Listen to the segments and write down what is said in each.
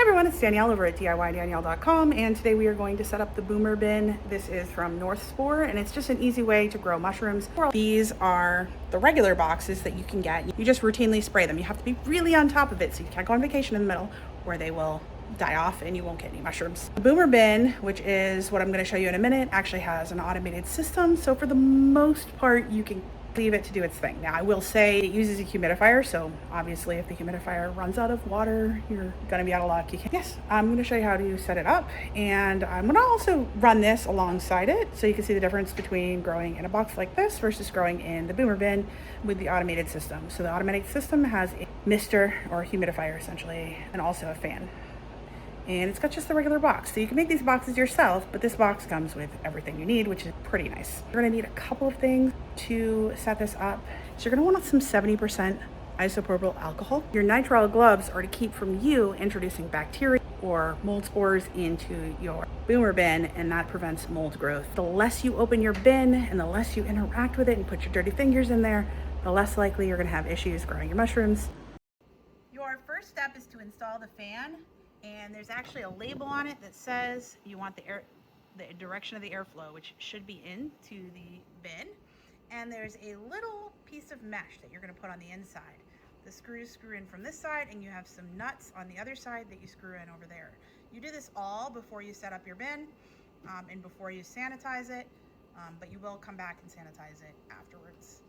everyone, it's Danielle over at DIYDanielle.com, and today we are going to set up the Boomr bin. This is from North Spore, and it's just an easy way to grow mushrooms. These are the regular boxes that you can get. You just routinely spray them. You have to be really on top of it, so you can't go on vacation in the middle where they will die off and you won't get any mushrooms. The Boomr bin, which is what I'm going to show you in a minute, actually has an automated system, so for the most part you can leave it to do its thing. Now I will say it uses a humidifier, so obviously if the humidifier runs out of water, you're gonna be out of luck. Yes, I'm gonna show you how to set it up, and I'm gonna also run this alongside it so you can see the difference between growing in a box like this versus growing in the Boomr bin with the automated system. So the automatic system has a mister or a humidifier essentially, and also a fan. And it's got just the regular box. So you can make these boxes yourself, but this box comes with everything you need, which is pretty nice. You're gonna need a couple of things to set this up. So you're gonna want some 70% isopropyl alcohol. Your nitrile gloves are to keep from you introducing bacteria or mold spores into your Boomr bin, and that prevents mold growth. The less you open your bin and the less you interact with it and put your dirty fingers in there, the less likely you're gonna have issues growing your mushrooms. Your first step is to install the fan. And there's actually a label on it that says you want the direction of the airflow, which should be into the bin. And there's a little piece of mesh that you're going to put on the inside. The screws screw in from this side, and you have some nuts on the other side that you screw in over there. You do this all before you set up your bin and before you sanitize it, but you will come back and sanitize it afterwards.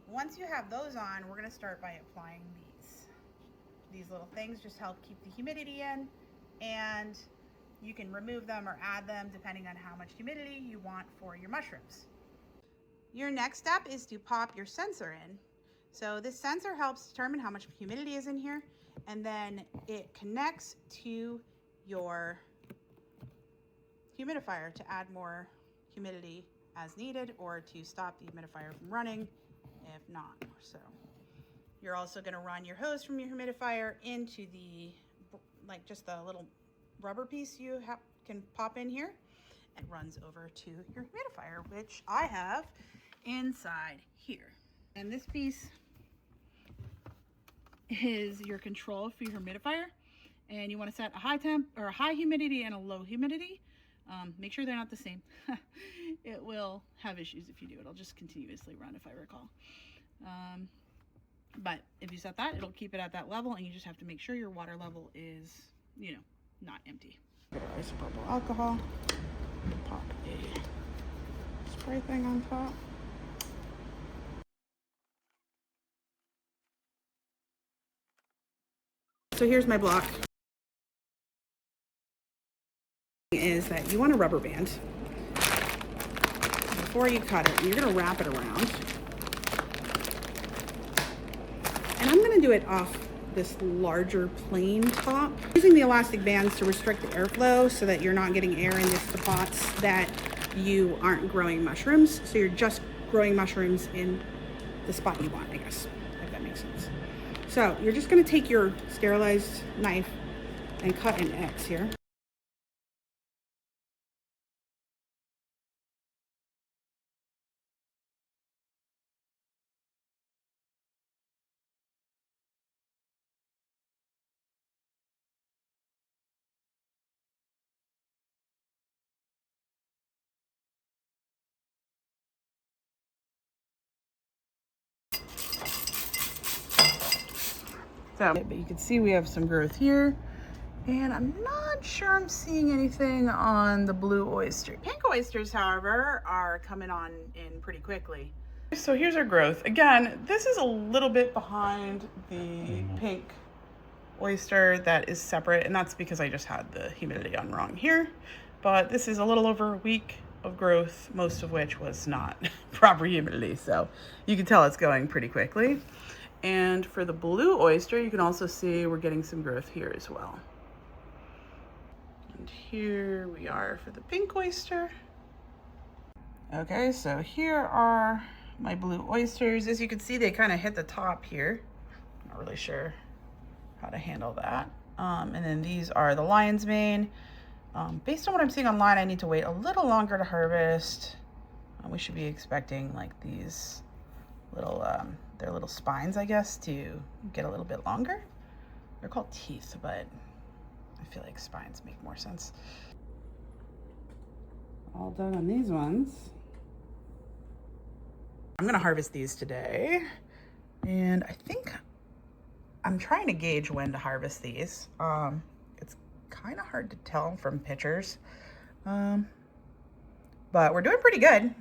Once you have those on, we're going to start by applying these little things. Just help keep the humidity in, and you can remove them or add them depending on how much humidity you want for your mushrooms. Your next step is to pop your sensor in. So this sensor helps determine how much humidity is in here, and then it connects to your humidifier to add more humidity as needed, or to stop the humidifier from running if not. So you're also going to run your hose from your humidifier into the, like, just the little rubber piece you can pop in here. It runs over to your humidifier, which I have inside here. And this piece is your control for your humidifier. And you want to set a high temp or a high humidity and a low humidity. Make sure they're not the same. It will have issues if you do. It'll just continuously run, if I recall. But if you set that, it'll keep it at that level, and you just have to make sure your water level is, you know, not empty. Put our isopropyl alcohol, pop a spray thing on top. So here's my block. Is that you want a rubber band. Before you cut it, you're gonna wrap it around. And I'm going to do it off this larger plain top. Using the elastic bands to restrict the airflow so that you're not getting air into the pots that you aren't growing mushrooms. So you're just growing mushrooms in the spot you want, I guess, if that makes sense. So you're just going to take your sterilized knife and cut an X here. So, but you can see we have some growth here, and I'm not sure I'm seeing anything on the blue oyster. Pink oysters, however, are coming on in pretty quickly. So here's our growth. Again, this is a little bit behind the pink oyster that is separate, and that's because I just had the humidity on wrong here. But this is a little over a week of growth, most of which was not proper humidity. So you can tell it's going pretty quickly. And for the blue oyster, you can also see we're getting some growth here as well. And here we are for the pink oyster. Okay, so here are my blue oysters. As you can see, they kind of hit the top here. Not really sure how to handle that. And then these are the lion's mane. Based on what I'm seeing online, I need to wait a little longer to harvest. We should be expecting like these little, their little spines, I guess, to get a little bit longer. They're called teeth, but I feel like spines make more sense. All done on these ones. I'm gonna harvest these today. And I think I'm trying to gauge when to harvest these. It's kind of hard to tell from pictures, but we're doing pretty good.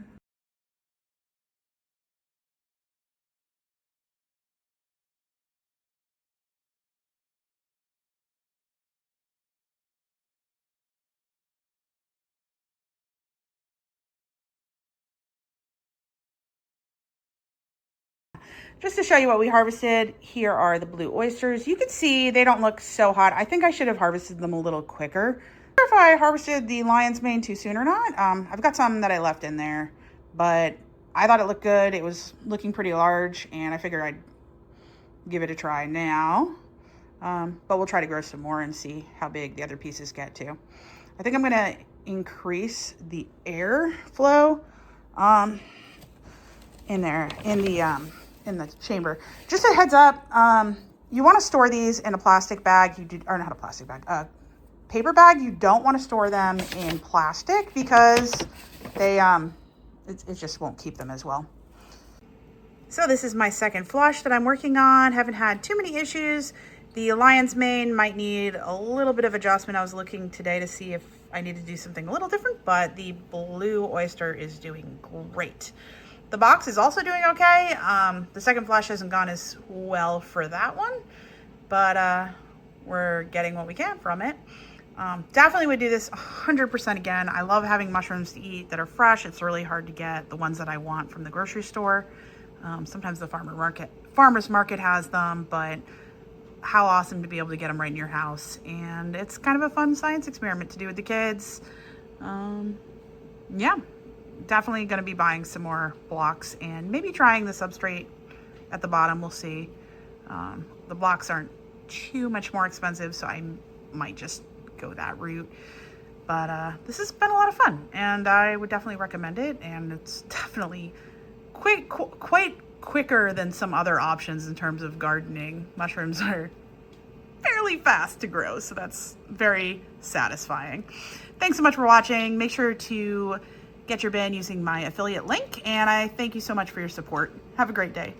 Just to show you what we harvested, here are the blue oysters. You can see they don't look so hot. I think I should have harvested them a little quicker. I don't know if I harvested the lion's mane too soon or not. I've got some that I left in there, but I thought it looked good. It was looking pretty large, and I figured I'd give it a try now. But we'll try to grow some more and see how big the other pieces get too. I think I'm gonna increase the air flow in the chamber. Just a heads up, you want to store these in a plastic bag. Or not a plastic bag, a paper bag. You don't want to store them in plastic because they it just won't keep them as well. So this is my second flush that I'm working on. Haven't had too many issues. The lion's mane might need a little bit of adjustment. I was looking today to see if I need to do something a little different, but the blue oyster is doing great. The box is also doing okay. The second flush hasn't gone as well for that one, but we're getting what we can from it. Definitely would do this 100% again. I love having mushrooms to eat that are fresh. It's really hard to get the ones that I want from the grocery store. Sometimes the farmer's market has them, but how awesome to be able to get them right in your house. And it's kind of a fun science experiment to do with the kids. Yeah. Definitely going to be buying some more blocks and maybe trying the substrate at the bottom. We'll see. The blocks aren't too much more expensive, so I might just go that route. But this has been a lot of fun, and I would definitely recommend it. And it's definitely quite quicker than some other options in terms of gardening. Mushrooms are fairly fast to grow, so that's very satisfying. Thanks so much for watching. Make sure to get your bin using my affiliate link, and I thank you so much for your support. Have a great day.